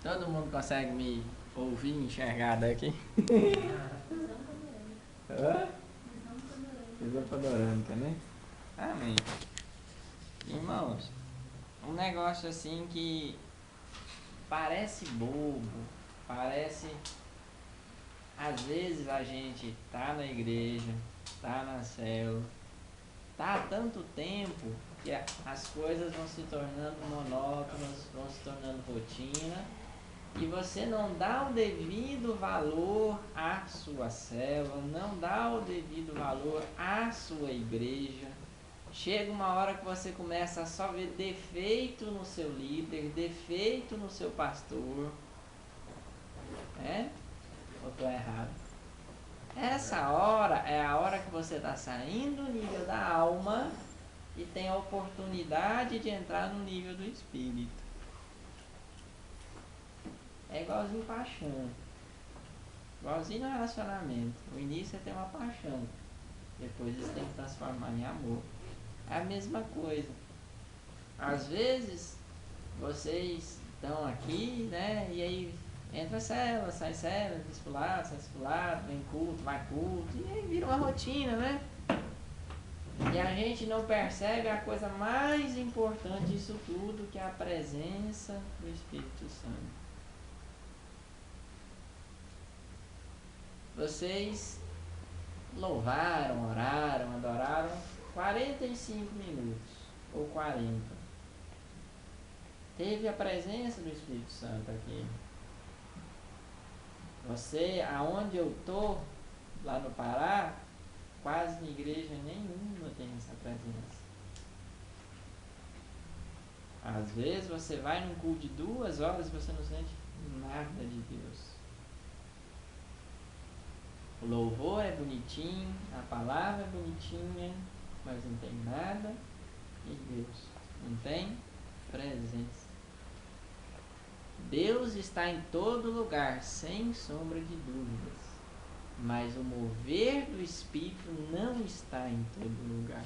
Todo mundo consegue me ouvir e enxergar daqui? Hã? Visão panorâmica, né? Amém. Irmãos, um negócio assim que parece bobo, parece... Às vezes a gente tá na igreja, tá na célula, tá há tanto tempo que as coisas vão se tornando monótonas, vão se tornando rotina, e você não dá o devido valor à sua célula, não dá o devido valor à sua igreja. Chega uma hora que você começa a só ver defeito no seu líder, defeito no seu pastor. Ou estou errado? Essa hora é a hora que você está saindo do nível da alma e tem a oportunidade de entrar no nível do espírito. É igualzinho paixão. Igualzinho no relacionamento. O início é ter uma paixão. Depois isso tem que transformar em amor. É a mesma coisa. Às vezes, vocês estão aqui, né? E aí entra célula, sai célula, discipulado, sai discipulado, vem culto, vai culto. E aí vira uma rotina, né? E a gente não percebe a coisa mais importante disso tudo, que é a presença do Espírito Santo. Vocês louvaram, oraram, adoraram 45 minutos ou 40. Teve a presença do Espírito Santo aqui. Você, aonde eu tô, lá no Pará, quase em igreja nenhuma tem essa presença. Às vezes você vai num culto de 2 horas e você não sente nada de Deus. O louvor é bonitinho, a palavra é bonitinha, mas não tem nada de Deus. Não tem presença. Deus está em todo lugar, sem sombra de dúvidas. Mas o mover do Espírito não está em todo lugar.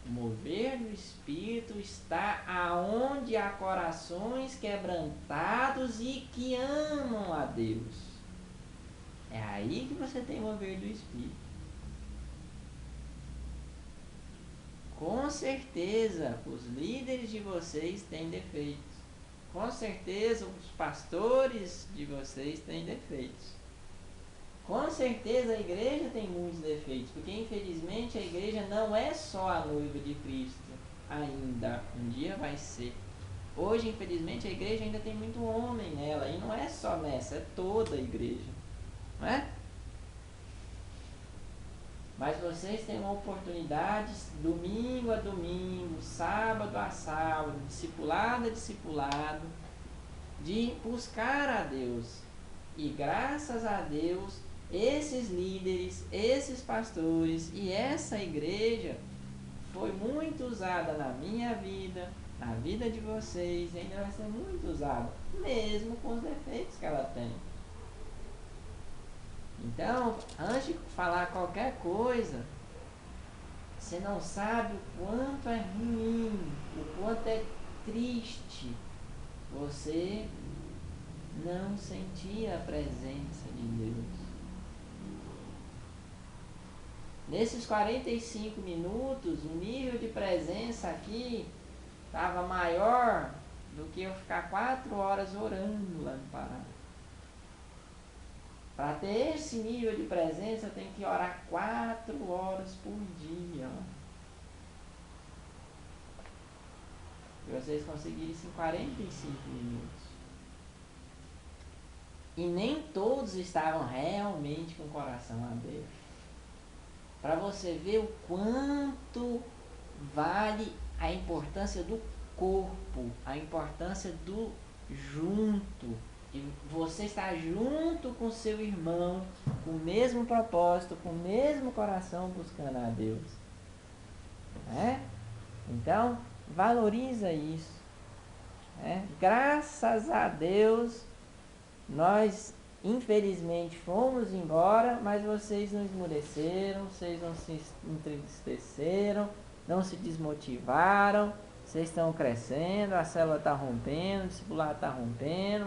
O mover do Espírito está aonde há corações quebrantados e que amam a Deus. É aí que você tem o mover do Espírito. Com certeza, os líderes de vocês têm defeitos. Com certeza, os pastores de vocês têm defeitos. Com certeza, a igreja tem muitos defeitos, porque infelizmente a igreja não é só a noiva de Cristo ainda. Um dia vai ser. Hoje, infelizmente, a igreja ainda tem muito homem nela, e não é só nessa, é toda a igreja. Não é? Mas vocês têm uma oportunidade, domingo a domingo, sábado a sábado, discipulado a discipulado, de buscar a Deus. E graças a Deus, esses líderes, esses pastores e essa igreja foi muito usada na minha vida, na vida de vocês, e ainda vai ser muito usada, mesmo com os defeitos que ela tem. Então, antes de falar qualquer coisa, você não sabe o quanto é ruim, o quanto é triste você não sentir a presença de Deus. Nesses 45 minutos, o nível de presença aqui estava maior do que eu ficar 4 horas orando lá no Pará. Para ter esse nível de presença, eu tenho que orar 4 horas por dia. E vocês conseguiram isso em 45 minutos. E nem todos estavam realmente com o coração aberto. Para você ver o quanto vale a importância do corpo, a importância do junto. E você está junto com seu irmão, com o mesmo propósito, com o mesmo coração, buscando a Deus. Então, valoriza isso. Graças a Deus, nós infelizmente fomos embora, mas vocês não esmureceram, vocês não se entristeceram, não se desmotivaram, Vocês estão crescendo, a célula está rompendo, o discipulado está rompendo,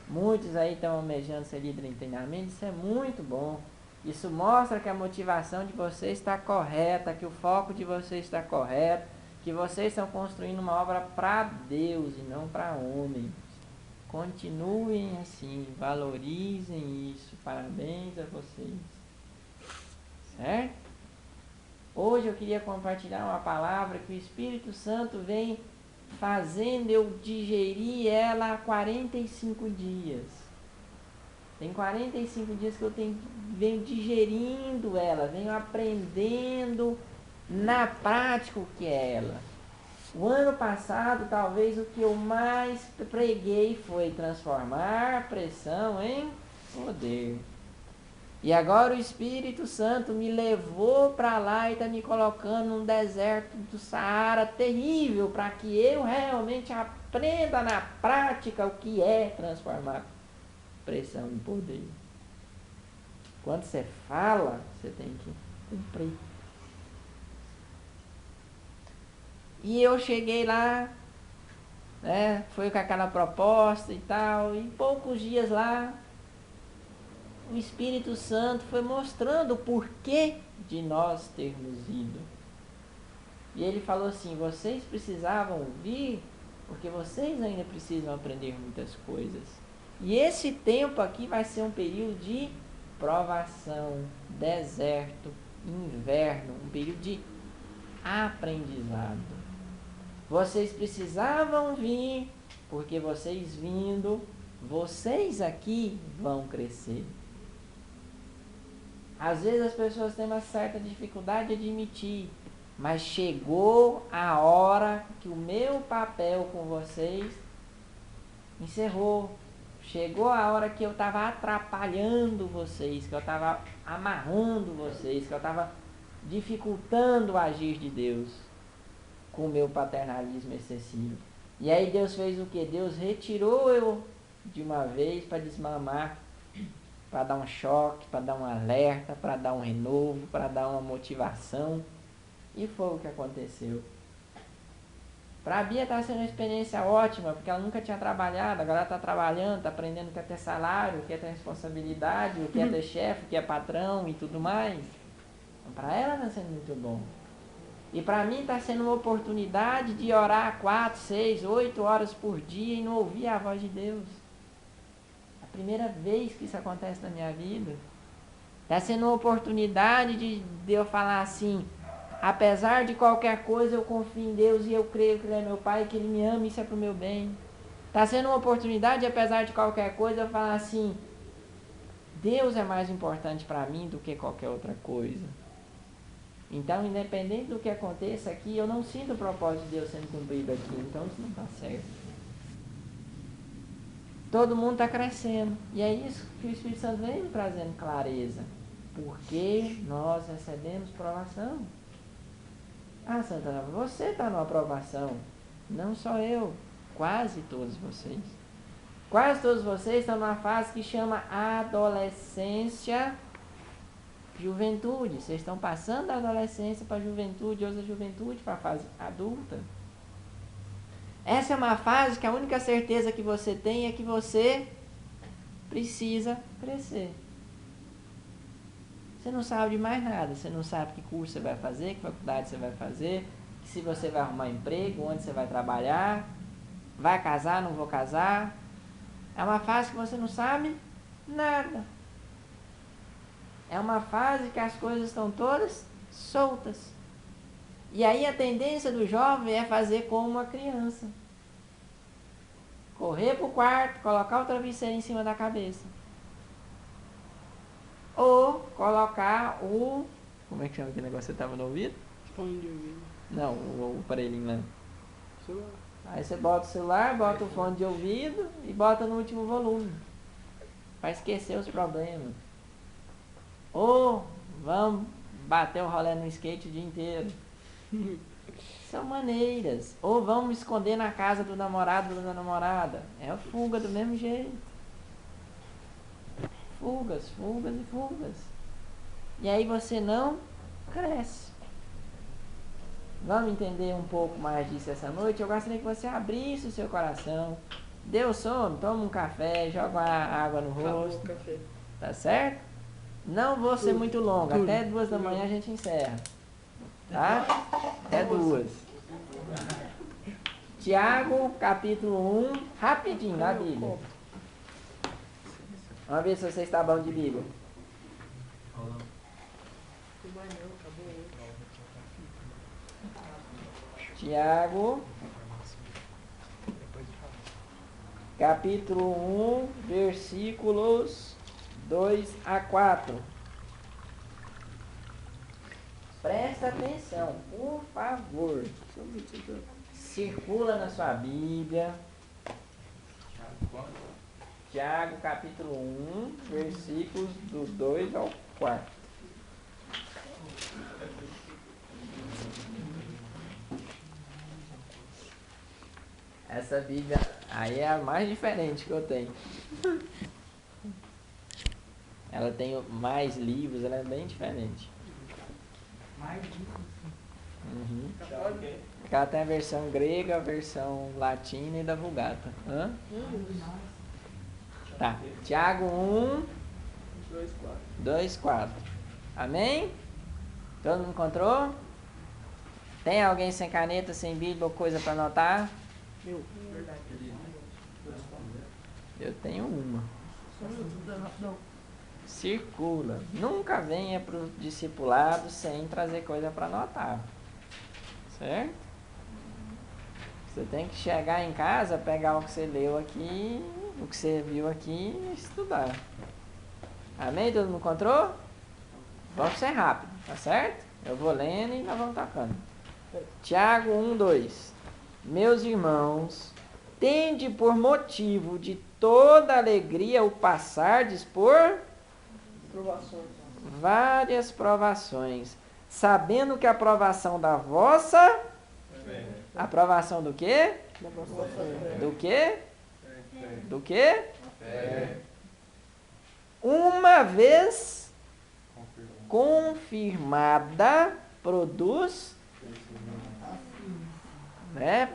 muitos aí estão almejando ser líder em treinamento, isso é muito bom. Isso mostra que a motivação de vocês está correta, que o foco de vocês está correto, que vocês estão construindo uma obra para Deus e não para homens. Continuem assim, valorizem isso, parabéns a vocês. Certo? Hoje eu queria compartilhar uma palavra que o Espírito Santo vem fazendo eu digerir ela há 45 dias. Tem 45 dias que eu venho digerindo ela, venho aprendendo na prática o que é ela. O ano passado, talvez o que eu mais preguei foi transformar pressão em poder. E agora o Espírito Santo me levou para lá e está me colocando num deserto do Saara terrível, para que eu realmente aprenda na prática o que é transformar pressão em poder. Quando você fala, você tem que cumprir. E eu cheguei lá, né, foi com aquela proposta e tal, e poucos dias lá, o Espírito Santo foi mostrando o porquê de nós termos ido. E ele falou assim: vocês precisavam vir, porque vocês ainda precisam aprender muitas coisas. E esse tempo aqui vai ser um período de provação, deserto, inverno, um período de aprendizado. Vocês precisavam vir, porque vocês vindo, vocês aqui vão crescer. Às vezes as pessoas têm uma certa dificuldade de admitir, mas chegou a hora que o meu papel com vocês encerrou. Chegou a hora que eu estava atrapalhando vocês, que eu estava amarrando vocês, que eu estava dificultando o agir de Deus com o meu paternalismo excessivo. E aí Deus fez o quê? Deus retirou eu de uma vez para desmamar, para dar um choque, para dar um alerta, para dar um renovo, para dar uma motivação. E foi o que aconteceu. Para a Bia está sendo uma experiência ótima, porque ela nunca tinha trabalhado, agora ela está trabalhando, está aprendendo o que é ter salário, o que é ter responsabilidade, o que é ter chefe, o que é patrão e tudo mais. Então, para ela está sendo muito bom. E para mim está sendo uma oportunidade de orar 4, 6, 8 horas por dia e não ouvir a voz de Deus. A primeira vez que isso acontece na minha vida. Está sendo uma oportunidade de eu falar assim: apesar de qualquer coisa, eu confio em Deus e eu creio que Ele é meu Pai, que Ele me ama e isso é para o meu bem. Está sendo uma oportunidade, apesar de qualquer coisa, eu falar assim: Deus é mais importante para mim do que qualquer outra coisa. Então, independente do que aconteça aqui, eu não sinto o propósito de Deus sendo cumprido aqui. Então, isso não está certo. Todo mundo está crescendo. E é isso que o Espírito Santo vem trazendo clareza. Porque nós recebemos provação. Ah, Santana, você está numa aprovação. Não só eu, quase todos vocês. Quase todos vocês estão numa fase que chama adolescência, juventude. Vocês estão passando da adolescência para a juventude, hoje a juventude para a fase adulta. Essa é uma fase que a única certeza que você tem é que você precisa crescer. Você não sabe de mais nada, você não sabe que curso você vai fazer, que faculdade você vai fazer, se você vai arrumar emprego, onde você vai trabalhar, vai casar, não vou casar. É uma fase que você não sabe nada. É uma fase que as coisas estão todas soltas. E aí a tendência do jovem é fazer como uma criança. Correr para o quarto, colocar o travesseiro em cima da cabeça. Ou colocar o... Como é que chama aquele negócio que você estava no ouvido? Fone de ouvido. Não, o aparelhinho lá. Celular. Aí você bota o celular, bota o fone de ouvido e bota no último volume. Para esquecer os problemas. Ou vamos bater o rolê no skate o dia inteiro. São maneiras. Ou vamos me esconder na casa do namorado ou da namorada. É a fuga do mesmo jeito. Fugas, fugas e fugas. E aí você não cresce. Vamos entender um pouco mais disso essa noite. Eu gostaria que você abrisse o seu coração. Deu sono? Toma um café, joga uma água no rosto. Acabou o café. Tá certo? Não vou ser muito longo. Tudo. Até 2 da manhã a gente encerra. Tá? Até 2. Tiago, capítulo 1. Rapidinho, na Bíblia. Vamos ver se você está bom de Bíblia. Tiago, capítulo 1, versículos 2 a 4. Presta atenção, por favor. Circula na sua Bíblia. Tiago, capítulo 1, versículos do 2 ao 4. Essa Bíblia aí é a mais diferente que eu tenho. Ela tem mais livros, ela é bem diferente. Mais livros? Uhum. Ela tem a versão grega, a versão latina e da Vulgata. Hã? Tá. Tiago 1, 2, 4. Amém? Todo mundo encontrou? Tem alguém sem caneta, sem Bíblia ou coisa para anotar? Eu tenho uma. Circula. Nunca venha para o discipulado sem trazer coisa para anotar. Certo? Você tem que chegar em casa, pegar o que você leu aqui, o que você viu aqui e estudar. Amém? Todo mundo encontrou? Vamos ser rápido, tá certo? Eu vou lendo e nós vamos tocando. Tiago 1, 2. Meus irmãos, tende por motivo de toda alegria o passardes por várias provações, sabendo que a provação da vossa... A provação do quê? Do quê? Do quê? Uma vez confirmada, produz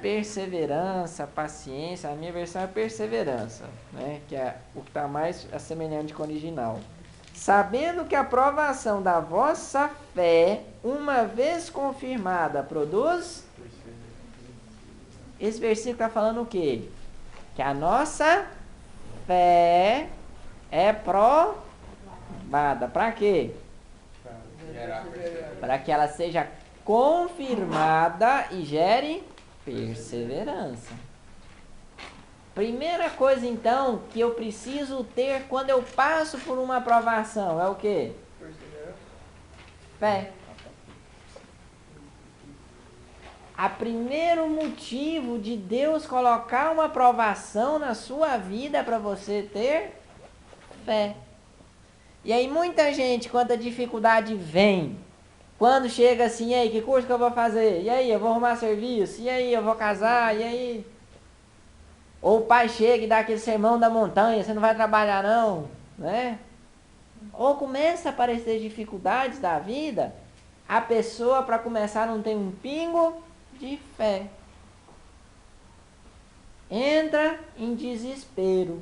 perseverança, paciência. A minha versão é perseverança, né? Que é o que está mais semelhante com o original. Sabendo que a provação da vossa fé, uma vez confirmada, produz... Esse versículo está falando o quê? Que a nossa fé é provada. Para quê? Para que ela seja confirmada e gere perseverança. Primeira coisa, então, que eu preciso ter quando eu passo por uma aprovação é o quê? Fé. O primeiro motivo de Deus colocar uma aprovação na sua vida é para você ter fé. E aí muita gente, quando a dificuldade vem, quando chega assim, e aí, que curso que eu vou fazer? E aí, eu vou arrumar serviço? E aí, eu vou casar? E aí? Ou o pai chega e dá aquele sermão da montanha, você não vai trabalhar não, né? Ou começa a aparecer dificuldades da vida, a pessoa, para começar, não tem um pingo de fé. Entra em desespero.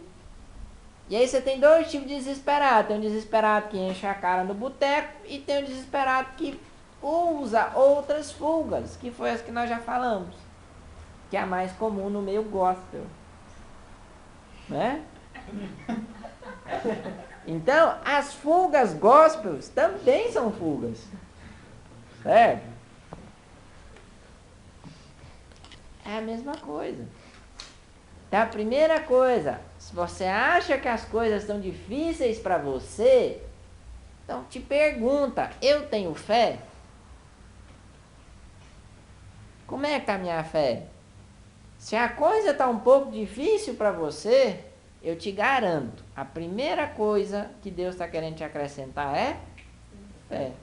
E aí você tem dois tipos de desesperado. Tem um desesperado que enche a cara no boteco e tem um desesperado que usa outras fugas, que foi as que nós já falamos, que é a mais comum no meio gospel, né? Então, as fugas gospels também são fugas, certo? É a mesma coisa. Então, a primeira coisa, se você acha que as coisas estão difíceis para você, então te pergunta, eu tenho fé? Como é que está a minha fé? Se a coisa está um pouco difícil para você, eu te garanto, a primeira coisa que Deus está querendo te acrescentar é fé.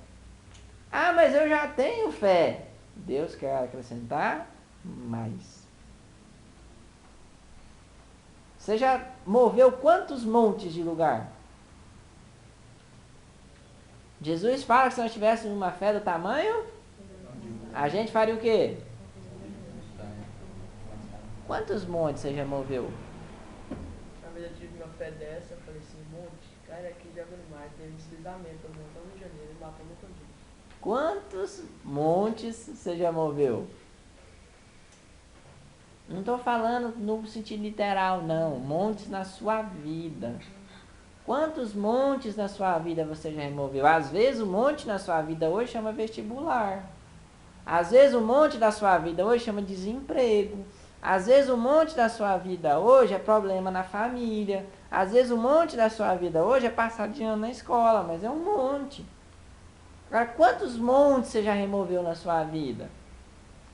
Ah, mas eu já tenho fé. Deus quer acrescentar mais. Você já moveu quantos montes de lugar? Jesus fala que se nós tivéssemos uma fé do tamanho a gente faria o quê? Quantos montes você já moveu? Uma vez eu tive uma fé dessa, eu falei assim, monte, cara, aqui já viu mais, teve um deslizamento, eu montando em janeiro e matou no cantinho. Quantos montes você já moveu? Não estou falando no sentido literal, não. Montes na sua vida. Quantos montes na sua vida você já removeu? Às vezes o monte na sua vida hoje chama vestibular. Às vezes o monte da sua vida hoje chama desemprego. Às vezes o monte da sua vida hoje é problema na família. Às vezes o monte da sua vida hoje é passar de ano na escola, mas é um monte. Agora, quantos montes você já removeu na sua vida?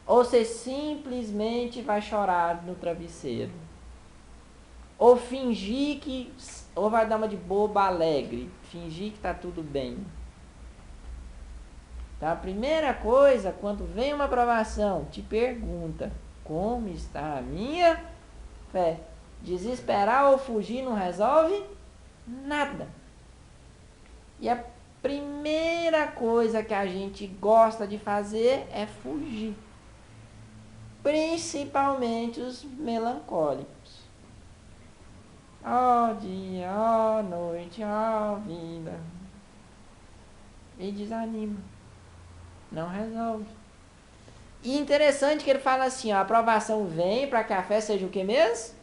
Ou você simplesmente vai chorar no travesseiro? Ou fingir que... Ou vai dar uma de boba alegre, fingir que está tudo bem. Então, a primeira coisa, quando vem uma provação, te pergunta: como está a minha fé? Desesperar ou fugir não resolve nada. E a primeira coisa que a gente gosta de fazer é fugir. Principalmente os melancólicos. Ó dia, ó noite, ó vida. E desanima. Não resolve. E interessante que ele fala assim, ó, a aprovação vem para que a fé seja o que mesmo?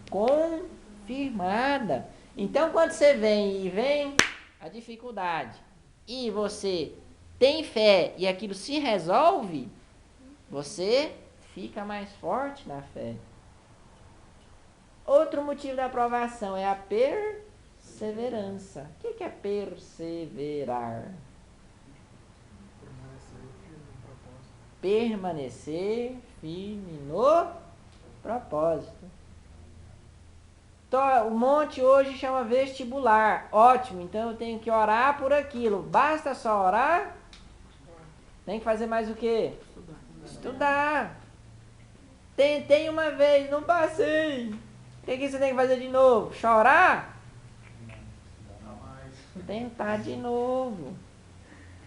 Confirmada. Então, quando você vem a dificuldade e você tem fé e aquilo se resolve, você fica mais forte na fé. Outro motivo da aprovação é a perseverança. O que é perseverar? Permanecer firme no propósito. Então, o monte hoje chama vestibular. Ótimo, então eu tenho que orar por aquilo. Basta só orar? Tem que fazer mais o quê? Estudar. Tentei uma vez, não passei. O que você tem que fazer de novo? Chorar? Tentar de novo.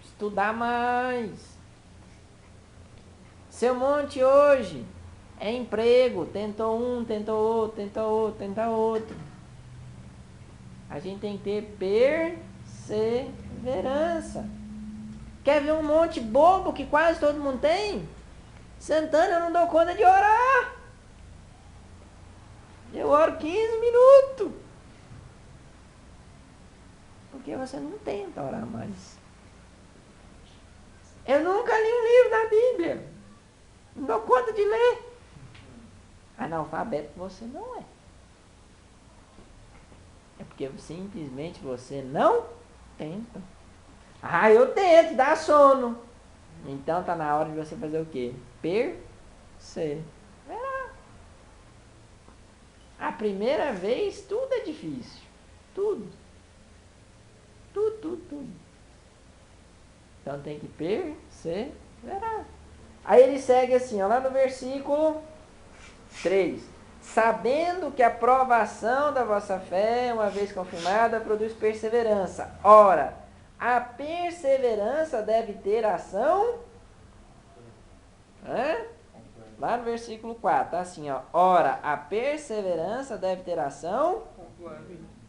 Estudar mais. Seu monte hoje é emprego. Tentou um, tentou outro, tentou outro, tentou outro. A gente tem que ter perseverança. Quer ver um monte bobo que quase todo mundo tem? Santana, eu não dou conta de orar. Eu oro 15 minutos. Porque você não tenta orar mais. Eu nunca li um livro da Bíblia. Não dou conta de ler. Analfabeto você não é. É porque simplesmente você não tenta. Ah, eu tento, dá sono. Então tá na hora de você fazer o quê? Perseverar. A primeira vez tudo é difícil. Tudo. Tudo. Então tem que perseverar. Aí ele segue assim, ó, lá no versículo 3. Sabendo que a provação da vossa fé, uma vez confirmada, produz perseverança. Ora, a perseverança deve ter ação... Lá no versículo 4, tá assim, ó. Ora, a perseverança deve ter ação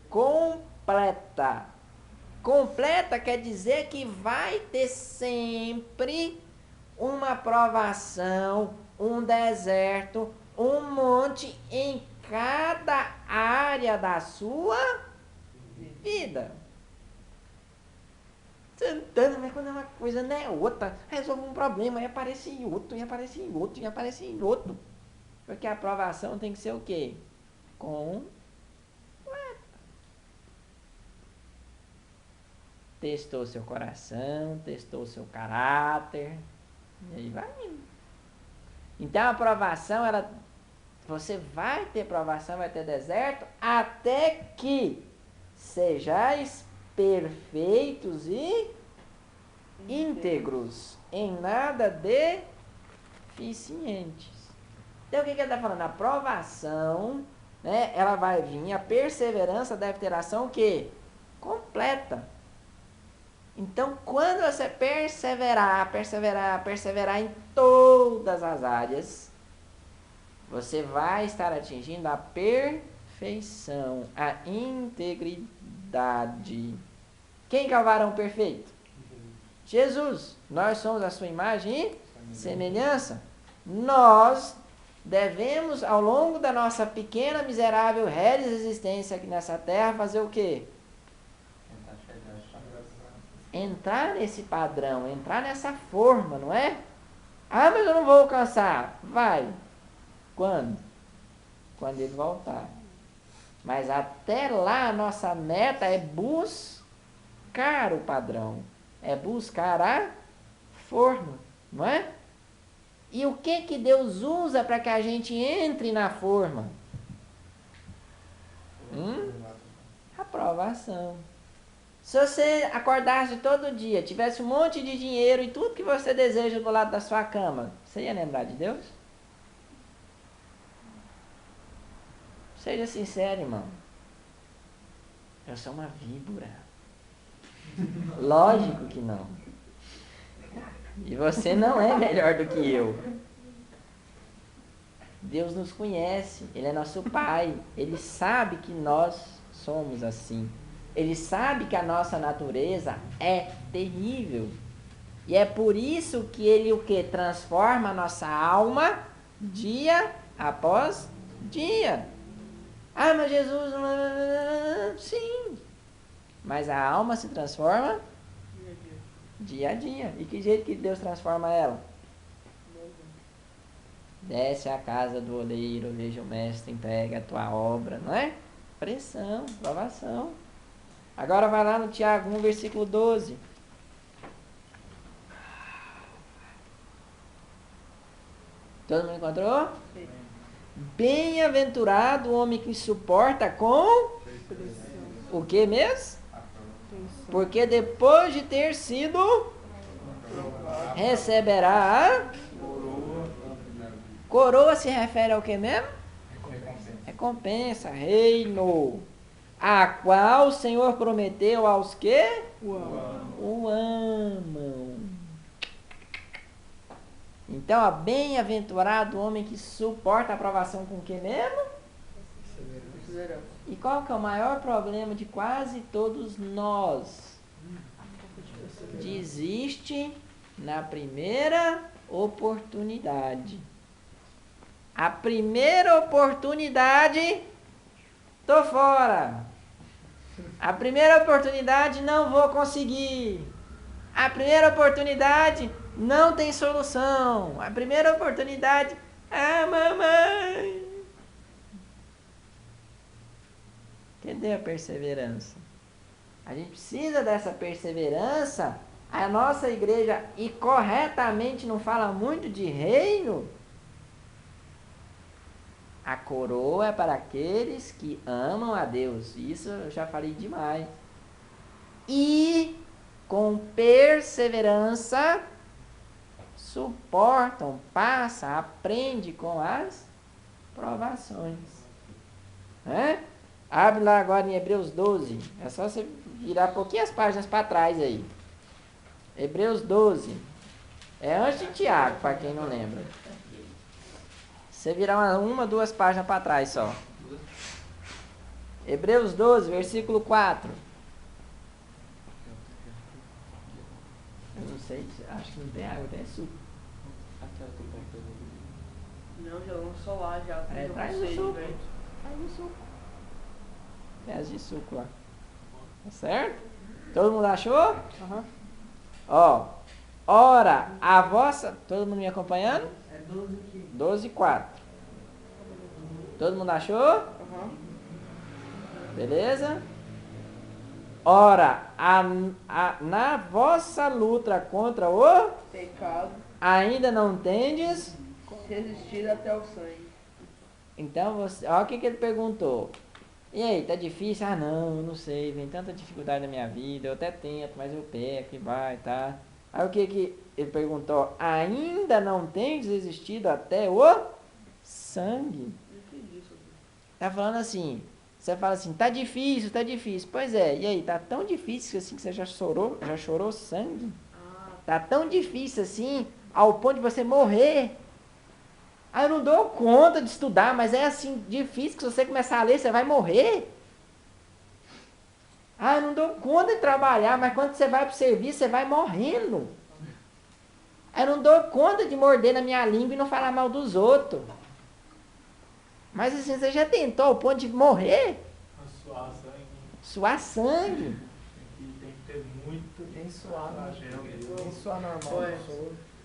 completa. Completa quer dizer que vai ter sempre uma provação, um deserto, um monte em cada área da sua vida. Santana, mas quando é uma coisa não é outra, resolve um problema, e aparece em outro, e aparece em outro, e aparece em outro. Porque a aprovação tem que ser o quê? Completa. Testou seu coração, testou seu caráter, e aí vai indo. Então a aprovação, você vai ter provação, vai ter deserto, até que sejais perfeitos e íntegros, em nada deficientes. Então o que ele está falando? A provação, né, ela vai vir, a perseverança deve ter ação o quê? Completa. Então, quando você perseverar em todas as áreas, você vai estar atingindo a perfeição, a integridade. Quem que é o varão perfeito? Jesus. Nós somos a sua imagem e semelhança. Nós devemos, ao longo da nossa pequena, miserável, réis existência aqui nessa terra, fazer o quê? Entrar nesse padrão, entrar nessa forma, não é? Ah, mas eu não vou alcançar. Vai. Quando? Quando ele voltar. Mas até lá a nossa meta é buscar o padrão. É buscar a forma, não é? E o que Deus usa para que a gente entre na forma? Aprovação. Se você acordasse todo dia, tivesse um monte de dinheiro e tudo que você deseja do lado da sua cama, você ia lembrar de Deus? Seja sincero, irmão. Eu sou uma víbora. Lógico que não. E você não é melhor do que eu. Deus nos conhece, Ele é nosso Pai. Ele sabe que nós somos assim. Ele sabe que a nossa natureza é terrível. E é por isso que Ele o que? Transforma a nossa alma dia após dia. Ah, mas Jesus... Sim. Mas a alma se transforma dia a dia. E que jeito que Deus transforma ela? Desce à casa do oleiro, veja o mestre, entrega a tua obra, não é? Pressão, provação. Agora vai lá no Tiago 1, versículo 12. Todo mundo encontrou? Sim. Bem-aventurado o homem que suporta com o que mesmo? Porque depois de ter sido, receberá a coroa. Se refere ao que mesmo? Recompensa, reino, a qual o Senhor prometeu aos que o amam. Então, bem-aventurado o homem que suporta a provação com o que mesmo? E qual que é o maior problema de quase todos nós? Desiste na primeira oportunidade. A primeira oportunidade, tô fora. A primeira oportunidade, não vou conseguir. A primeira oportunidade, não tem solução. A primeira oportunidade, mamãe. Cadê a perseverança? A gente precisa dessa perseverança. A nossa igreja, e corretamente não fala muito de reino. A coroa é para aqueles que amam a Deus. Isso eu já falei demais. E com perseverança suportam, passa, aprende com as provações. Abre lá agora em Hebreus 12. É só você virar pouquinhas páginas para trás aí. Hebreus 12. É antes de Tiago, para quem não lembra. Você virar uma, duas páginas para trás só. Hebreus 12, versículo 4. Eu não sei, acho que não tem água, tem suco. Não, já lançou lá, já. Traz o suco. Traz o suco. Pés de suco lá. Tá certo? Todo mundo achou? Aham. Ó. Ora, a vossa... Todo mundo me acompanhando? É 12 aqui. 12, 4. Todo mundo achou? Aham. Beleza? Ora, na vossa luta contra o... Pecado. Ainda não tendes... Resistir até o sangue. Então, você... Olha o que ele perguntou. E aí, tá difícil? Ah, não, eu não sei. Vem tanta dificuldade na minha vida. Eu até tento, mas eu peco e vai, tá? Aí o que ele perguntou? Ainda não tendes resistido até o sangue? Eu entendi isso aqui. Tá falando assim, Você fala assim, tá difícil, tá difícil. Pois é, e aí, tá tão difícil assim que você já chorou sangue? Tá tão difícil assim, ao ponto de você morrer. Ah, eu não dou conta de estudar, mas é assim, difícil que se você começar a ler, você vai morrer. Ah, eu não dou conta de trabalhar, mas quando você vai para o serviço, você vai morrendo. Eu não dou conta de morder na minha língua e não falar mal dos outros. Mas assim, você já tentou ao ponto de morrer? Suar sangue. Suar sangue. Tem que ter muito. Nem suar, nem suar normal. Foi.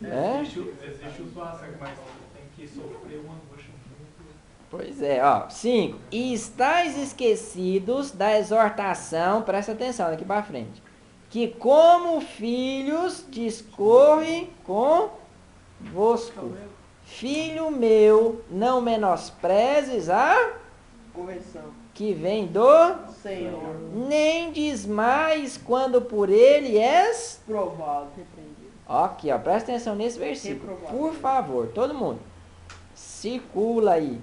Existe o suar sangue, mas tem que sofrer uma angústia muito. Pois é, ó. 5. E estáis esquecidos da exortação, presta atenção daqui para frente, que como filhos discorre convosco. Filho meu, não menosprezes a Correção. que vem do, Senhor. nem desmais quando por ele és. Provado. Repreendido. Aqui, ó, presta atenção nesse versículo. Reprovado. Por favor, todo mundo. Circula aí.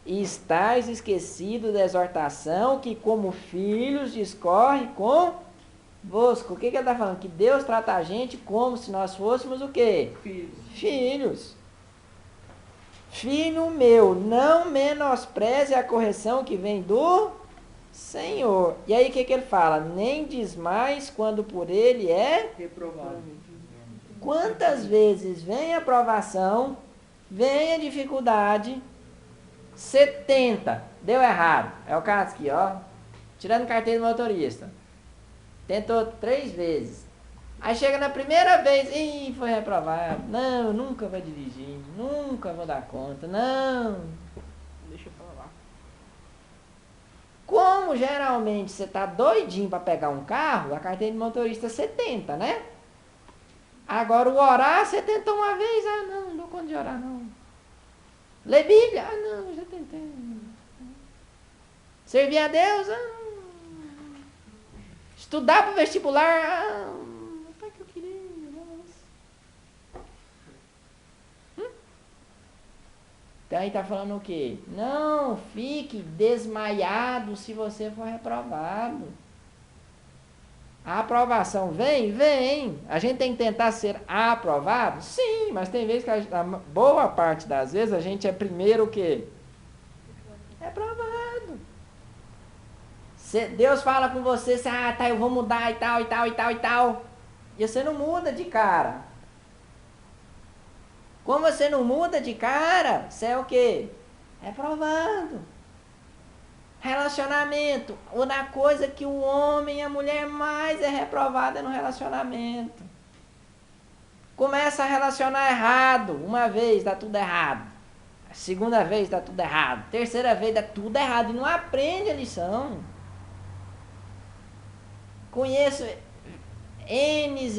E estáis esquecido da exortação que como filhos discorre convosco. O que ele está falando? Que Deus trata a gente como se nós fôssemos o quê? Filhos. Filhos. Filho meu, não menospreze a correção que vem do Senhor. E aí o que ele fala? Nem desmais quando por ele é. Reprovado. Quantas vezes vem a provação, vem a dificuldade, 70, deu errado. É o caso aqui, ó. Tirando carteira de motorista. Tentou 3 vezes. Aí chega na primeira vez, ih, foi reprovado. Não, nunca vou dirigir, nunca vou dar conta, não. Deixa pra lá. Como geralmente você tá doidinho para pegar um carro, a carteira de motorista é 70, né? Agora o orar, você tentou uma vez, ah não dou conta de orar não. Ler Bíblia, ah não, já tentei. Servir a Deus, ah não. Estudar para o vestibular, ah até que eu queria, mas... Então aí tá falando o quê? Não fique desmaiado se você for reprovado. A aprovação vem? Vem. A gente tem que tentar ser aprovado? Sim, mas tem vezes que a boa parte das vezes a gente é primeiro o quê? Reprovado. Deus fala com você, tá, eu vou mudar e tal, e tal, e tal, e tal. E você não muda de cara. Como você não muda de cara, você é o quê? Reprovado. Relacionamento, uma coisa que o homem e a mulher mais é reprovada no relacionamento. Começa a relacionar errado, uma vez dá tudo errado, a segunda vez dá tudo errado, terceira vez dá tudo errado e não aprende a lição. Conheço N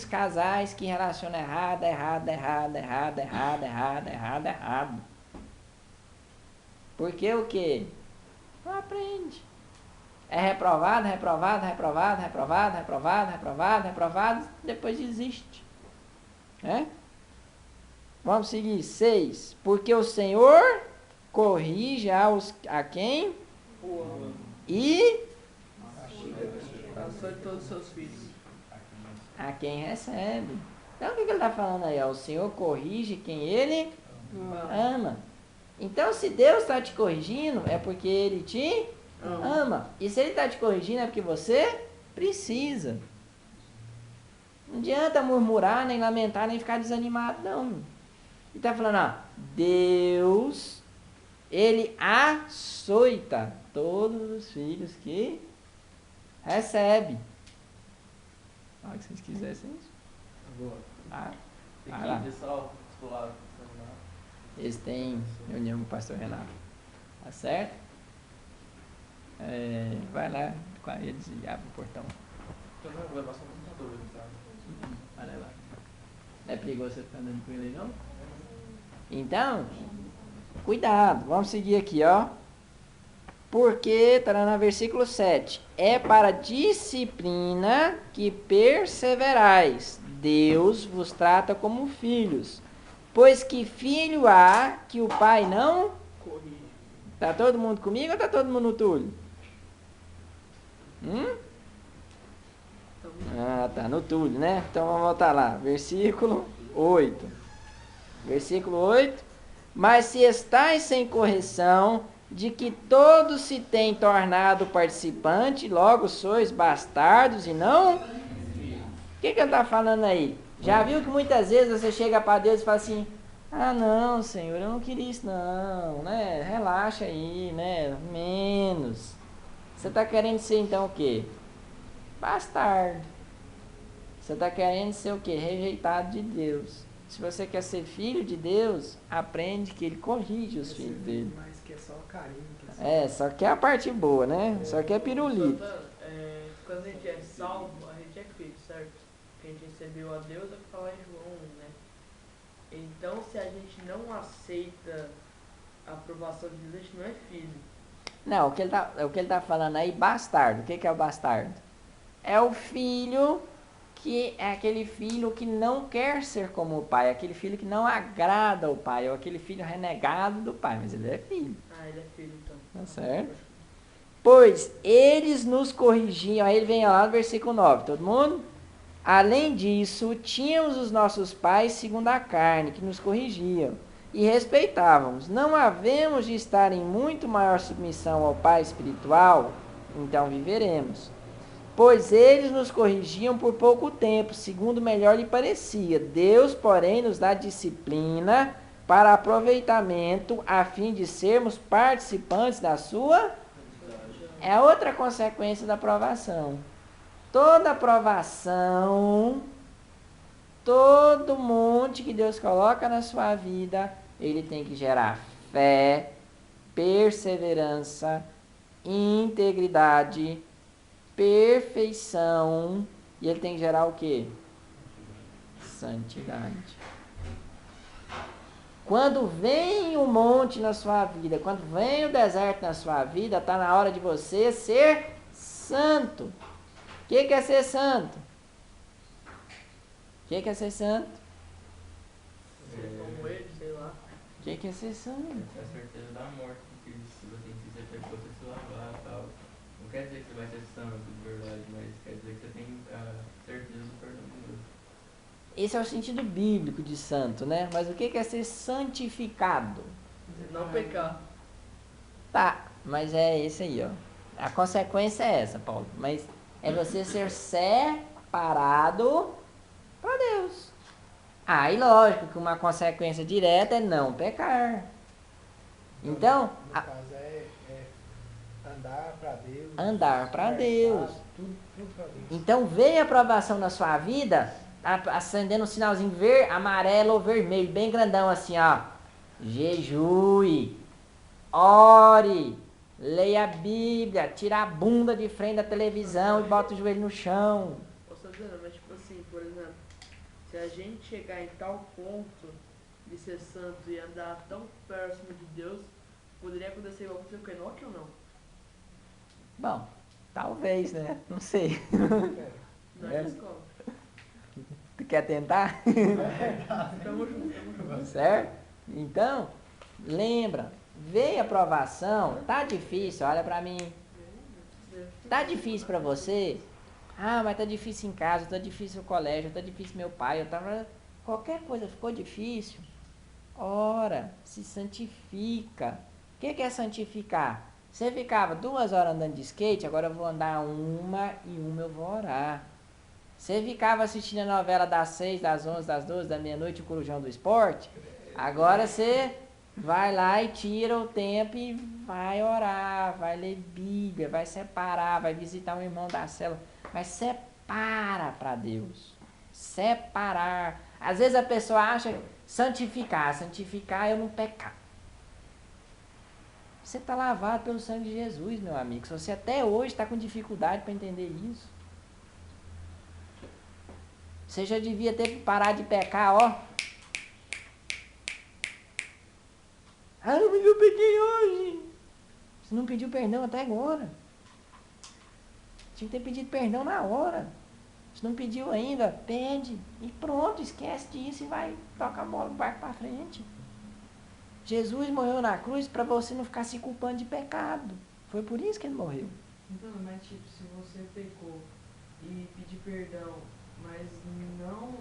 casais que relacionam errado. Porque o quê? Não aprende. É reprovado, depois desiste. Né? Vamos seguir. 6. Porque o Senhor corrige a quem? E Abençoe todos os seus filhos. a quem recebe. Então o que ele está falando aí? O Senhor corrige quem ele ama. Então, se Deus está te corrigindo, é porque Ele te ama. E se Ele está te corrigindo, é porque você precisa. Não adianta murmurar, nem lamentar, nem ficar desanimado, não. Ele está falando, Deus, Ele açoita todos os filhos que recebe. Se vocês quisessem. Vai lá. Eles têm reunião com o pastor Renato. Tá certo? Vai lá com eles e abre o portão. Eu não vou levar só um computador, sabe? Vai lá. Não é perigoso você ficar andando com ele, não? Então, cuidado. Vamos seguir aqui, ó. Porque, está no versículo 7. É para disciplina que perseverais. Deus vos trata como filhos. Pois que filho há que o pai não Tá todo mundo comigo ou tá todo mundo no Túlio? Ah, tá, no Túlio, né? Então vamos voltar lá. Versículo 8. Versículo 8. Mas se estáis sem correção, de que todos se têm tornado participante, logo sois bastardos e não... O que ele está falando aí? Já viu que muitas vezes você chega para Deus e fala assim: ah, não, Senhor, eu não queria isso não, né? Relaxa aí, né? Menos. Você está querendo ser então o quê? Bastardo. Você está querendo ser o quê? Rejeitado de Deus. Se você quer ser filho de Deus, aprende que Ele corrige os filhos dele. Mas que é só carinho. Só que é a parte boa, né? Só que é pirulito. Quando a gente é salvo, a gente é filho, certo? Que a gente recebeu a Deus, é o que fala em João 1, né? Então, se a gente não aceita a aprovação de Deus, a gente não é filho. Não, o que ele tá falando aí, bastardo. O que é o bastardo? É o filho que é aquele filho que não quer ser como o pai, aquele filho que não agrada ao pai, ou aquele filho renegado do pai, mas ele é filho. Ah, ele é filho então. Tá certo? Pois eles nos corrigiam, aí ele vem lá no versículo 9, todo mundo? Além disso, tínhamos os nossos pais segundo a carne, que nos corrigiam, e respeitávamos. Não havemos de estar em muito maior submissão ao Pai espiritual, então viveremos. Pois eles nos corrigiam por pouco tempo, segundo melhor lhe parecia. Deus, porém, nos dá disciplina para aproveitamento, a fim de sermos participantes da sua... É outra consequência da aprovação. Toda aprovação, todo monte que Deus coloca na sua vida, ele tem que gerar fé, perseverança, integridade, perfeição, e ele tem que gerar o quê? Santidade. Quando vem o monte na sua vida, quando vem o deserto na sua vida, está na hora de você ser santo. O que é ser santo? O que é ser santo? Ser como ele, sei lá. O que é ser santo? É a certeza da morte, porque se você tem que ser certeza que você se lavar e tal. Não quer dizer que você vai ser santo de verdade, mas quer dizer que você tem a certeza do perdão de Deus. Esse é o sentido bíblico de santo, né? Mas o que é ser santificado? Não pecar. Tá, mas é esse aí, ó. A consequência é essa, Paulo. Mas é você ser separado para Deus. Ah, e lógico que uma consequência direta é não pecar. Então, No caso é andar para Deus. Andar para Deus. Tudo para Deus. Então veio a aprovação na sua vida, acendendo um sinalzinho verde, amarelo ou vermelho, bem grandão assim, ó. Jejue, ore, leia a Bíblia, tira a bunda de frente da televisão e bota o joelho no chão. Ô Santana, mas tipo assim, por exemplo, se a gente chegar em tal ponto de ser santo e andar tão próximo de Deus, poderia acontecer igual com o seu Enoque ou não? Bom, talvez, né? Não sei. Não É. é escola. Tu quer tentar? Tamo junto. Certo? Então, lembra, veio a aprovação, tá difícil, olha pra mim. Tá difícil pra você? Ah, mas tá difícil em casa, tá difícil no colégio, tá difícil meu pai, eu tava... Qualquer coisa ficou difícil, ora, se santifica. O que é santificar? Você ficava 2 horas andando de skate, agora eu vou andar 1 eu vou orar. Você ficava assistindo a novela das 6, das 11, das 12, da meia-noite, o Corujão do Esporte, agora você vai lá e tira o tempo e vai orar, vai ler Bíblia, vai separar, vai visitar um irmão da célula, mas separa para Deus. Separar. Às vezes a pessoa acha santificar é eu não pecar. Você está lavado pelo sangue de Jesus, meu amigo. Se você até hoje está com dificuldade para entender isso, você já devia ter parado de pecar, ó. Ah, mas eu peguei hoje. Você não pediu perdão até agora. Tinha que ter pedido perdão na hora. Se não pediu ainda, pede. E pronto, esquece disso e vai tocar a bola do barco para frente. Jesus morreu na cruz para você não ficar se culpando de pecado. Foi por isso que ele morreu. Então, mas tipo, se você pecou e pedir perdão, mas não,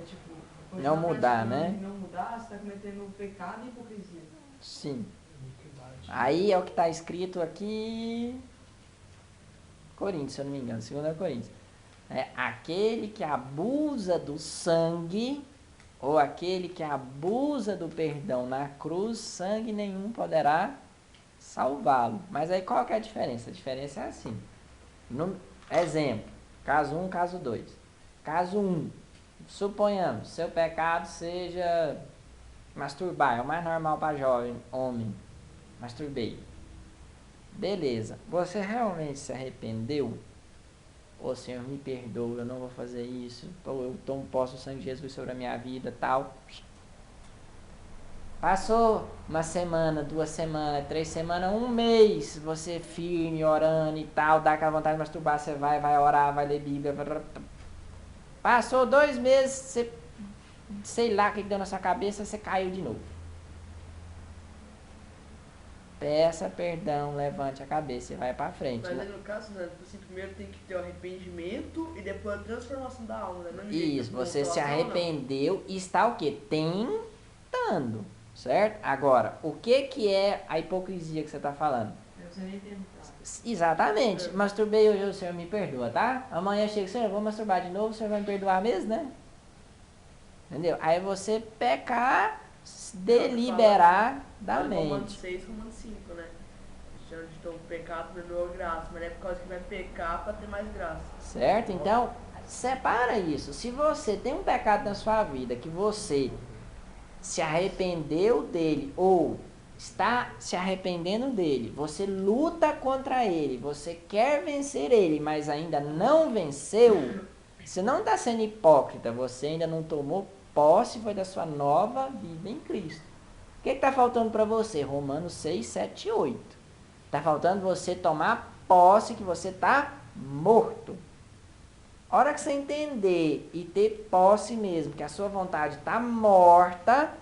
tipo... Não mudar, né? Não mudar, você está cometendo pecado e hipocrisia. Sim. Aí é o que está escrito aqui... Coríntios, se eu não me engano. 2 Coríntios. Aquele que abusa do sangue... ou aquele que abusa do perdão na cruz, sangue nenhum poderá salvá-lo. Mas aí qual que é a diferença? A diferença é assim. Exemplo, caso 1, caso 2. Caso 1, suponhamos, seu pecado seja masturbar, é o mais normal para jovem, homem, masturbei. Beleza, você realmente se arrependeu? Ô Senhor, me perdoa, eu não vou fazer isso. Eu tomo posse do sangue de Jesus sobre a minha vida, tal. Passou uma semana, 2 semanas, 3 semanas, 1 mês, você firme, orando e tal, dá aquela vontade de masturbar, você vai orar, vai ler Bíblia. Passou 2 meses, você, sei lá o que deu na sua cabeça, você caiu de novo. Peça perdão, levante a cabeça e vai pra frente. Mas aí no caso, né, você primeiro tem que ter o arrependimento e depois a transformação da alma, né? Não isso, você se arrependeu e está o quê? Tentando, certo? Agora, o que é a hipocrisia que você está falando? Você nem tentar. Exatamente. Masturbei hoje, o Senhor me perdoa, tá? Amanhã chega, Senhor, eu vou masturbar de novo, o Senhor vai me perdoar mesmo, né? Entendeu? Aí você pecar deliberadamente. Romanos 6, Romanos 5, né? Senhor de todo pecado, perdoa graça, mas não é por causa que vai pecar para ter mais graça. Certo? Então, separa isso. Se você tem um pecado na sua vida que você se arrependeu dele ou está se arrependendo dele, você luta contra ele, você quer vencer ele, mas ainda não venceu, você não está sendo hipócrita, você ainda não tomou posse, foi da sua nova vida em Cristo. O que está faltando para você? Romanos 6, 7 e 8. Está faltando você tomar posse que você está morto. A hora que você entender e ter posse mesmo, que a sua vontade está morta,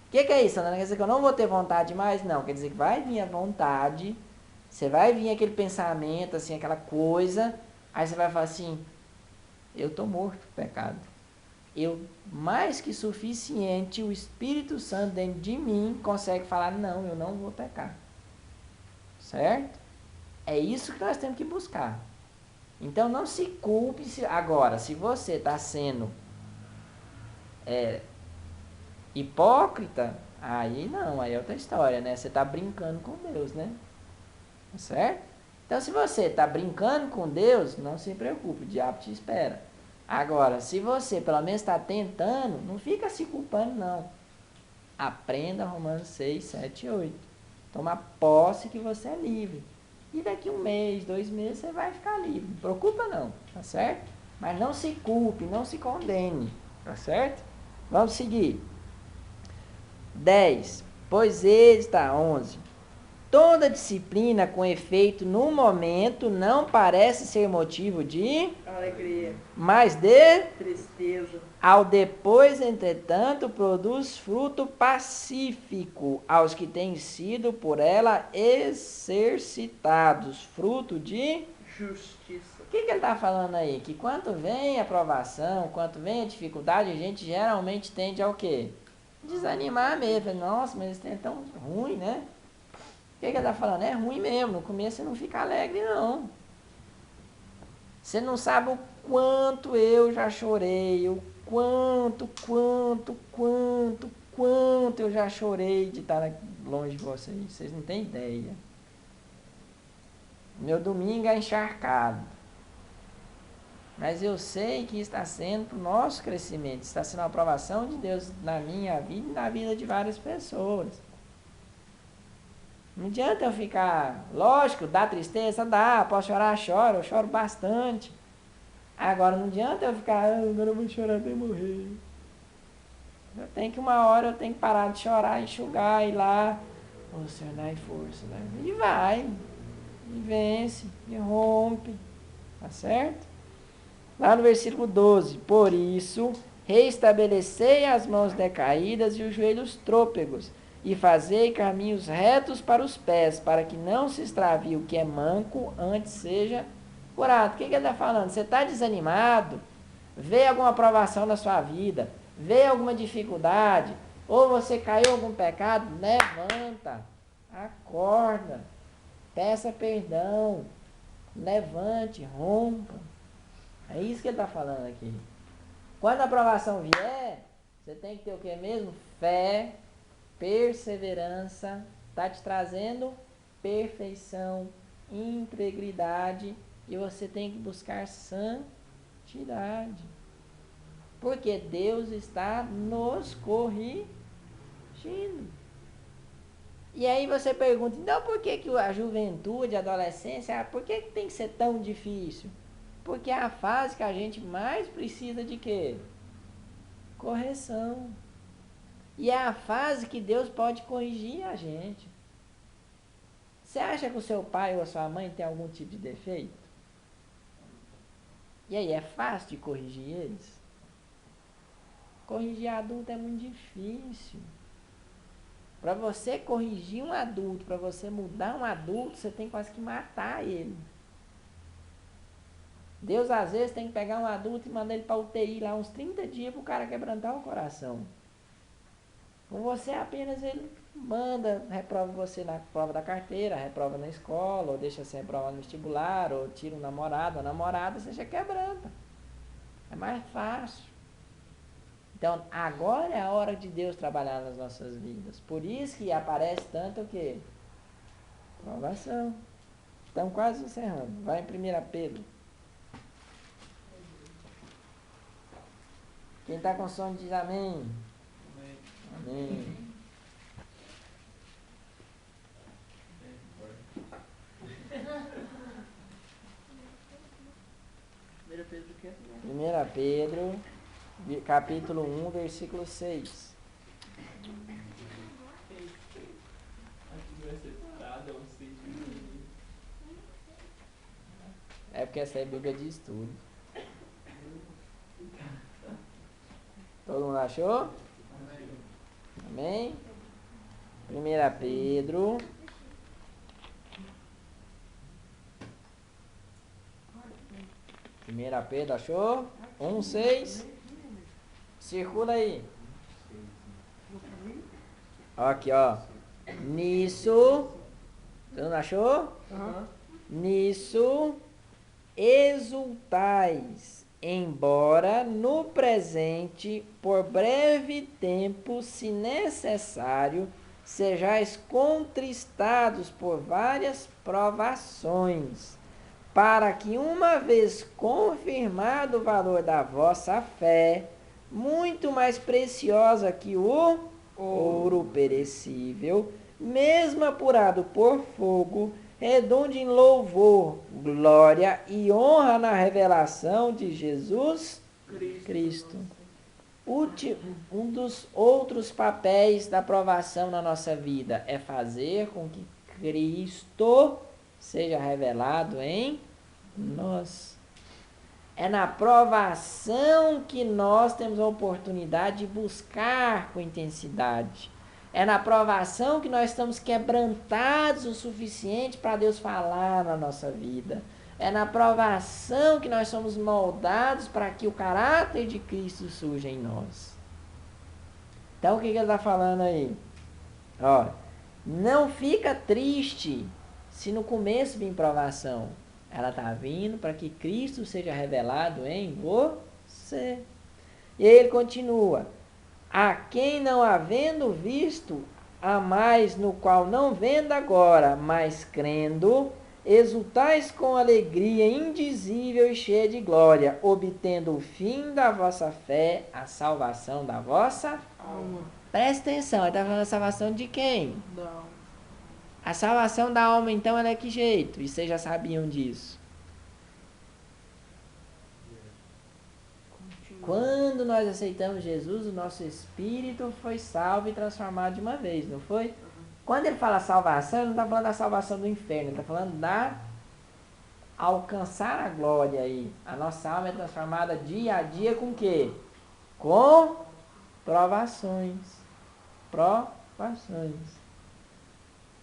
o que é isso? Não quer dizer que eu não vou ter vontade mais? Não, quer dizer que vai vir a vontade, você vai vir aquele pensamento, assim, aquela coisa, aí você vai falar assim, eu estou morto pro pecado. Eu, mais que suficiente, o Espírito Santo dentro de mim consegue falar, não, eu não vou pecar. Certo? É isso que nós temos que buscar. Então não se culpe. Agora, se você está sendo hipócrita, aí não, aí é outra história, né? Você está brincando com Deus, né? Certo? Então se você está brincando com Deus, não se preocupe, o diabo te espera. Agora, se você pelo menos está tentando, não fica se culpando, não. Aprenda Romanos 6, 7 e 8. Toma posse que você é livre. E daqui 1 mês, 2 meses, você vai ficar livre. Não preocupa não, tá certo? Mas não se culpe, não se condene, tá certo? Vamos seguir. 10. Pois está 11. Toda disciplina com efeito no momento não parece ser motivo de alegria, mas de tristeza. Ao depois, entretanto, produz fruto pacífico aos que têm sido por ela exercitados, fruto de justiça. O que ele está falando aí? Que quando vem a provação, quando vem a dificuldade, a gente geralmente tende ao quê? Desanimar mesmo. Nossa, mas isso é tão ruim, né? O que ele está falando? É ruim mesmo. No começo você não fica alegre, não. Você não sabe o quanto eu já chorei, o quanto eu já chorei de estar longe de vocês. Vocês não têm ideia. Meu domingo é encharcado. Mas eu sei que está sendo para o nosso crescimento. Está sendo uma aprovação de Deus na minha vida e na vida de várias pessoas. Não adianta eu ficar... Lógico, dá tristeza? Dá. Posso chorar? Choro. Eu choro bastante. Agora, não adianta eu ficar... agora eu vou chorar até morrer. Eu tenho que uma hora, eu tenho que parar de chorar, enxugar, ir lá. Ô, Senhor, dá força. Né? E vai. E vence. E rompe. Tá certo? Lá no versículo 12. Por isso, reestabelecei as mãos decaídas e os joelhos trôpegos. e fazei caminhos retos para os pés, para que não se extravie o que é manco, antes seja curado. O que ele está falando? Você está desanimado? Vê alguma provação na sua vida? Vê alguma dificuldade? Ou você caiu em algum pecado? Levanta, acorda, peça perdão, levante, rompa. É isso que ele está falando aqui. Quando a provação vier, você tem que ter o que mesmo? Fé, perseverança, está te trazendo perfeição, integridade, e você tem que buscar santidade. Porque Deus está nos corrigindo. E aí você pergunta, então por que a juventude, a adolescência, por que tem que ser tão difícil? Porque é a fase que a gente mais precisa de quê? Correção. E é a fase que Deus pode corrigir a gente. Você acha que o seu pai ou a sua mãe tem algum tipo de defeito? E aí, é fácil de corrigir eles? Corrigir adulto é muito difícil. Para você corrigir um adulto, para você mudar um adulto, você tem quase que matar ele. Deus às vezes tem que pegar um adulto e mandar ele para UTI lá uns 30 dias para o cara quebrantar o coração. Com você apenas ele manda, reprova você na prova da carteira, reprova na escola, ou deixa você reprovar no vestibular, ou tira um namorado, uma namorada, você já quebranta. É mais fácil. Então, agora é a hora de Deus trabalhar nas nossas vidas. Por isso que aparece tanto o quê? Provação. Estamos quase encerrando. Vai em 1 Pedro. Quem está com sono diz amém. Amém. Primeira Pedro, capítulo 1, versículo 6. É porque essa é a Bíblia de estudo. Todo mundo achou? Amém? 1 Pedro. Primeira Pedro, achou? 1,6. Circula aí. Aqui, ó. Nisso. Você não achou? Uhum. Nisso exultais, embora no presente, por breve tempo, se necessário, sejais contristados por várias provações, para que, uma vez confirmado o valor da vossa fé, muito mais preciosa que o ouro perecível, mesmo apurado por fogo, redunde em louvor, glória e honra na revelação de Jesus Cristo. Um dos outros papéis da provação na nossa vida é fazer com que Cristo seja revelado em nós. É na provação que nós temos a oportunidade de buscar com intensidade. É na provação que nós estamos quebrantados o suficiente para Deus falar na nossa vida. É na provação que nós somos moldados para que o caráter de Cristo surja em nós. Então o que ele está falando aí? Ó, não fica triste se no começo vem provação. Ela está vindo para que Cristo seja revelado em você. E aí ele continua. A quem não havendo visto, a mais no qual não vendo agora, mas crendo, exultais com alegria indizível e cheia de glória, obtendo o fim da vossa fé, a salvação da vossa Alma. Presta atenção, ele está falando a salvação de quem? Não. A salvação da alma, então, ela é que jeito? E vocês já sabiam disso. Quando nós aceitamos Jesus, o nosso espírito foi salvo e transformado de uma vez, não foi? Quando ele fala salvação, ele não está falando da salvação do inferno, ele está falando da alcançar a glória aí. A nossa alma é transformada dia a dia com o quê? Com provações. preocupações.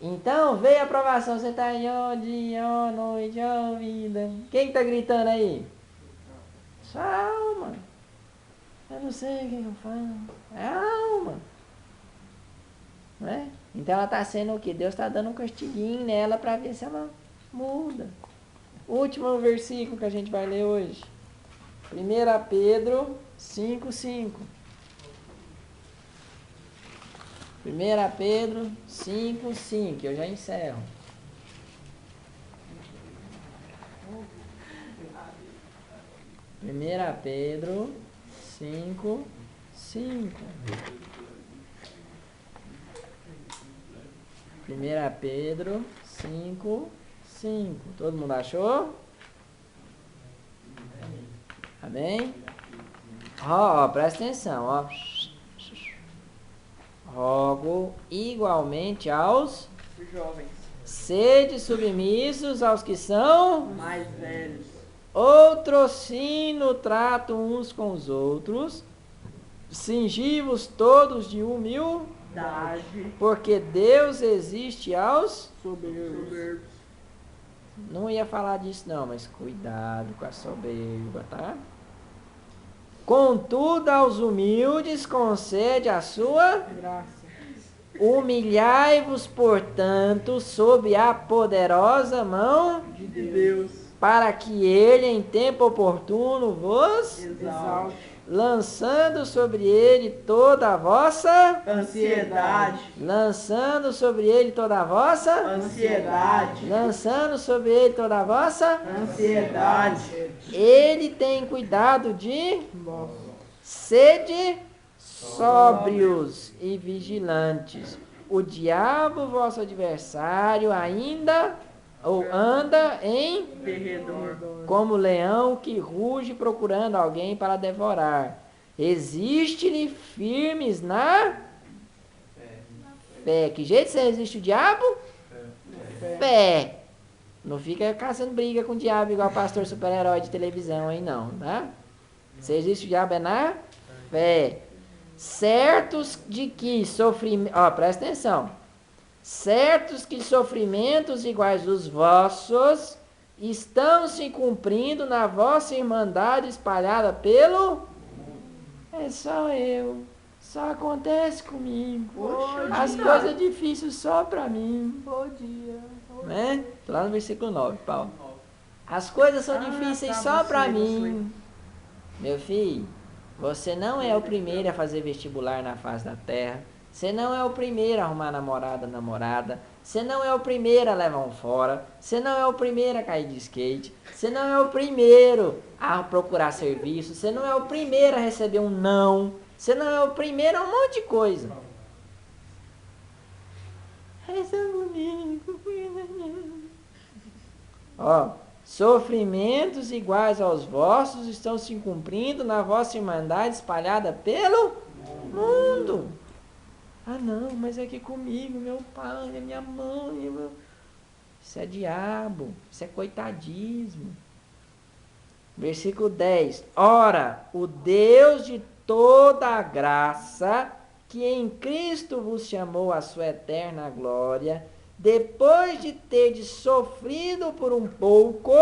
Então, veio a provação, você está aí, ó dia, ó noite, ó vida. Quem está gritando aí? Sua alma. Eu não sei o que eu faço. É a alma. Não é? Então ela está sendo o quê? Deus está dando um castiguinho nela para ver se ela muda. Último versículo que a gente vai ler hoje. 1 Pedro 5:5. 1 Pedro 5:5. Eu já encerro. 1 Pedro 5:5. 1 Pedro 5:5. Todo mundo achou? Amém? Ó, presta atenção, ó. Rogo igualmente aos Jovens, sede submissos aos que são mais velhos, outros sim no trato uns com os outros, cingivos todos de humildade, porque Deus existe aos soberbos. Não ia falar disso não, mas cuidado com a soberba, tá? Contudo, aos humildes concede a sua Graça. humilhai-vos, portanto, sob a poderosa mão De Deus. para que ele em tempo oportuno vos Exalte. lançando sobre ele toda a vossa Ansiedade. lançando sobre ele toda a vossa Ansiedade. lançando sobre ele toda a vossa Ansiedade. ele tem cuidado de sede sóbrios e vigilantes. O diabo, vosso adversário, ainda ou anda em Derredor. como leão que ruge procurando alguém para devorar. Existe-lhe firmes na fé. Que jeito você resiste o diabo? Fé. Não fica caçando briga com o diabo igual pastor super-herói de televisão aí não, tá? Você resiste o diabo é na fé. Certos de que sofrimento... Ó, presta atenção. Certos que sofrimentos iguais os vossos estão se cumprindo na vossa irmandade espalhada pelo... É só eu. Só acontece comigo. As coisas difíceis só pra mim. Né? Tô lá no versículo 9, Paulo. As coisas são difíceis só pra mim. Meu filho, você não é o primeiro a fazer vestibular na face da terra. Você não é o primeiro a arrumar namorada. Você não é o primeiro a levar um fora. Você não é o primeiro a cair de skate. Você não é o primeiro a procurar serviço. Você não é o primeiro a receber um não. Você não é o primeiro a um monte de coisa. Reza comigo. Ó, sofrimentos iguais aos vossos estão se cumprindo na vossa irmandade espalhada pelo mundo. Ah não, mas é que comigo, meu pai, minha mãe, isso é diabo, isso é coitadismo. Versículo 10. Ora, o Deus de toda a graça, que em Cristo vos chamou à sua eterna glória, depois de terdes sofrido por um pouco,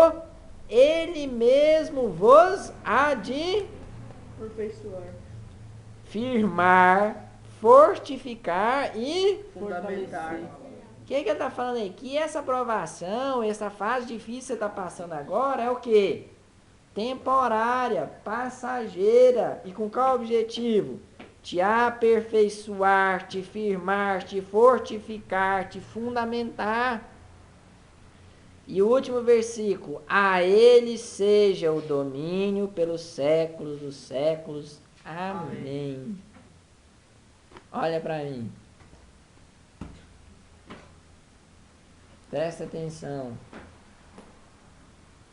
Ele mesmo vos há de Aperfeiçoar. firmar, fortificar e... Fundamentar. O que ele está falando aí? Que essa provação, essa fase difícil que você está passando agora é o quê? Temporária, passageira. E com qual objetivo? Te aperfeiçoar, te firmar, te fortificar, te fundamentar. E o último versículo. A ele seja o domínio pelos séculos dos séculos. Amém. Olha para mim. Presta atenção.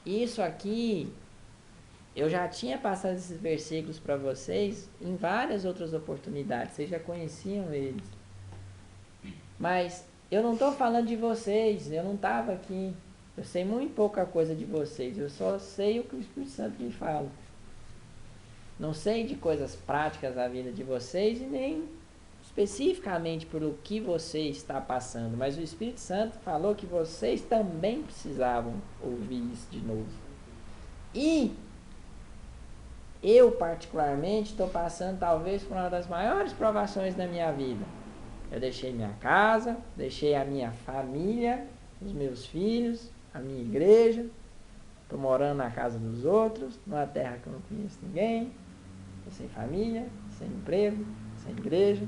Isso aqui, eu já tinha passado esses versículos para vocês em várias outras oportunidades. Vocês já conheciam eles. Mas eu não estou falando de vocês. Eu não estava aqui. Eu sei muito pouca coisa de vocês. Eu só sei o que o Espírito Santo me fala. Não sei de coisas práticas da vida de vocês e nem os especificamente pelo que você está passando, mas o Espírito Santo falou que vocês também precisavam ouvir isso de novo. E eu, particularmente, estou passando talvez por uma das maiores provações da minha vida. Eu deixei minha casa, deixei a minha família, os meus filhos, a minha igreja. Estou morando na casa dos outros, numa terra que eu não conheço ninguém. Estou sem família, sem emprego, sem igreja.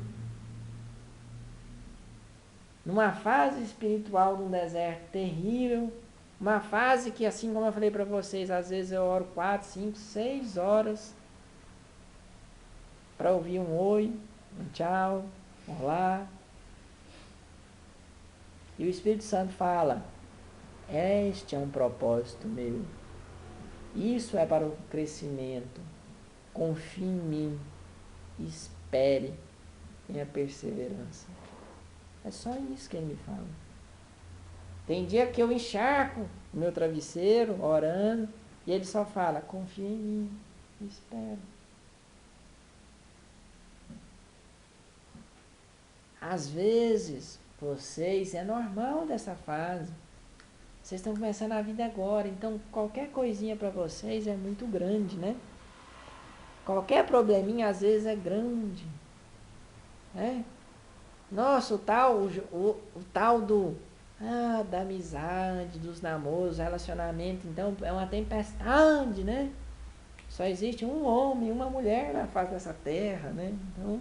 Numa fase espiritual de um deserto terrível. Uma fase que, assim como eu falei para vocês, às vezes eu oro 4, 5, 6 horas para ouvir um oi, um tchau, um olá. E o Espírito Santo fala: este é um propósito meu. Isso é para o crescimento. Confie em mim. Espere. Tenha perseverança. É só isso que ele me fala. Tem dia que eu encharco o meu travesseiro, orando, e ele só fala: confia em mim. Espere. Às vezes, vocês, é normal dessa fase. Vocês estão começando a vida agora, então qualquer coisinha para vocês é muito grande, né? Qualquer probleminha às vezes é grande, né? Nossa, o tal da amizade, dos namoros, relacionamento, então é uma tempestade, né? Só existe um homem e uma mulher na face dessa terra, né? Então,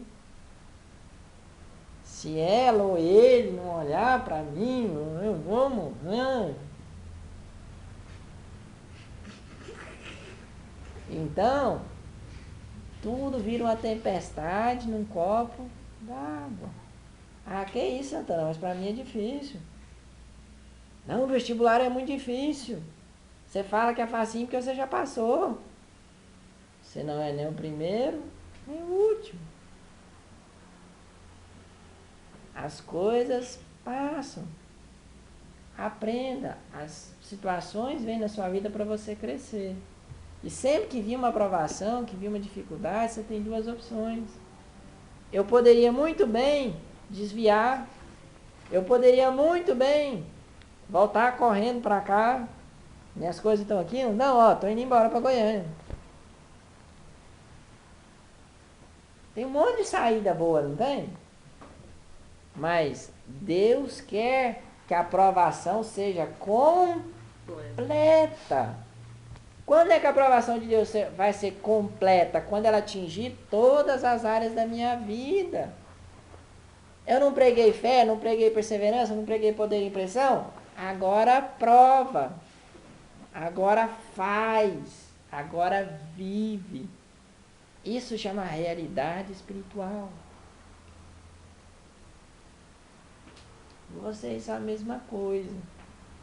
se ela ou ele não olhar para mim, eu vou morrer. Então, tudo vira uma tempestade num copo d'água. Ah, que isso, Santana, mas para mim é difícil. Não, o vestibular é muito difícil. Você fala que é facinho porque você já passou. Você não é nem o primeiro, nem o último. As coisas passam. Aprenda. As situações vêm na sua vida para você crescer. E sempre que vir uma provação, que vir uma dificuldade, você tem duas opções. Eu poderia muito bem desviar. Eu poderia muito bem voltar correndo para cá. Minhas coisas estão aqui. Não, ó, tô indo embora para Goiânia. Tem um monte de saída boa, não tem? Mas Deus quer que a aprovação seja completa. Quando é que a aprovação de Deus vai ser completa? Quando ela atingir todas as áreas da minha vida. Eu não preguei fé, não preguei perseverança, não preguei poder e impressão? Agora prova. Agora faz. Agora vive. Isso chama realidade espiritual. Vocês são a mesma coisa.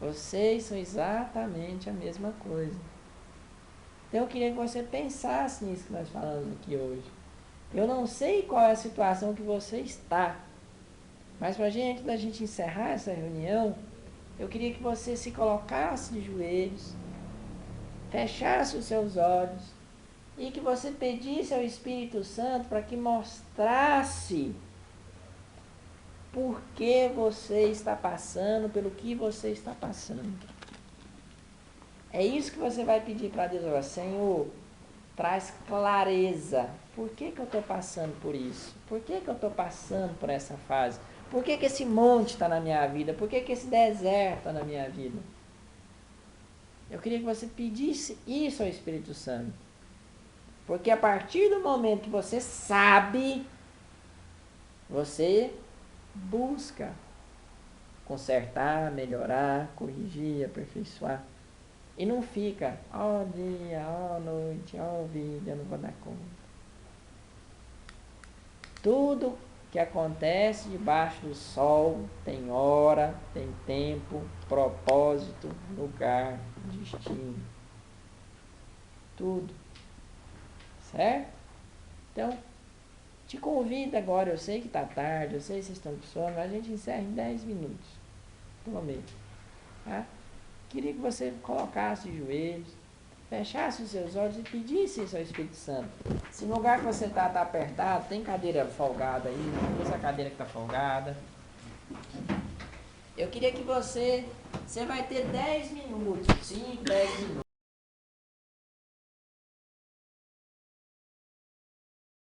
Vocês são exatamente a mesma coisa. Então eu queria que você pensasse nisso que nós falamos aqui hoje. Eu não sei qual é a situação que você está, mas para da gente encerrar essa reunião, eu queria que você se colocasse de joelhos, fechasse os seus olhos e que você pedisse ao Espírito Santo para que mostrasse por que você está passando, pelo que você está passando. É isso que você vai pedir para Deus agora. Senhor, traz clareza. Por que eu estou passando por isso? Por que eu estou passando por essa fase? Por que esse monte está na minha vida? Por que esse deserto está na minha vida? Eu queria que você pedisse isso ao Espírito Santo. Porque a partir do momento que você sabe, você busca consertar, melhorar, corrigir, aperfeiçoar. E não fica, ó dia, ó noite, ó vida, eu não vou dar conta. Tudo que acontece debaixo do sol tem hora, tem tempo, propósito, lugar, destino. Tudo. Certo? Então, te convido agora, eu sei que está tarde, eu sei que vocês estão com sono, mas a gente encerra em 10 minutos. Pelo menos. Tá? Queria que você colocasse os joelhos, fechasse os seus olhos e pedisse isso ao Espírito Santo. Se no lugar que você está apertado, tem cadeira folgada aí, usa a cadeira que está folgada. Eu queria que você vai ter 10 minutos, 5, 10 minutos.